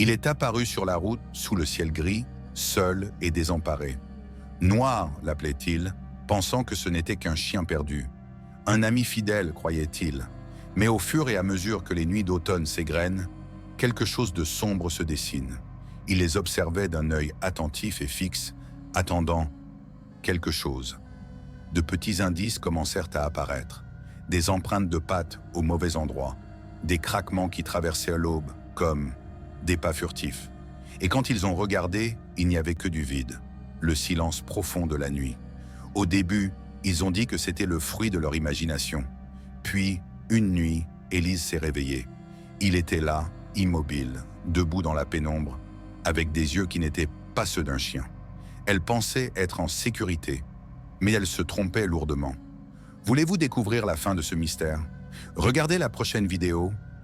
Il est apparu sur la route, sous le ciel gris, seul et désemparé. Noir, l'appelait-il, pensant que ce n'était qu'un chien perdu. Un ami fidèle, croyait-il. Mais au fur et à mesure que les nuits d'automne s'égrènent, quelque chose de sombre se dessine. Il les observait d'un œil attentif et fixe, attendant quelque chose. De petits indices commencèrent à apparaître. Des empreintes de pattes au mauvais endroit. Des craquements qui traversaient l'aube, comme des pas furtifs. Et quand ils ont regardé, il n'y avait que du vide, le silence profond de la nuit. Au début, ils ont dit que c'était le fruit de leur imagination. Puis, une nuit, Élise s'est réveillée. Il était là, immobile, debout dans la pénombre, avec des yeux qui n'étaient pas ceux d'un chien. Elle pensait être en sécurité, mais elle se trompait lourdement. Voulez-vous découvrir la fin de ce mystère? Regardez la prochaine vidéo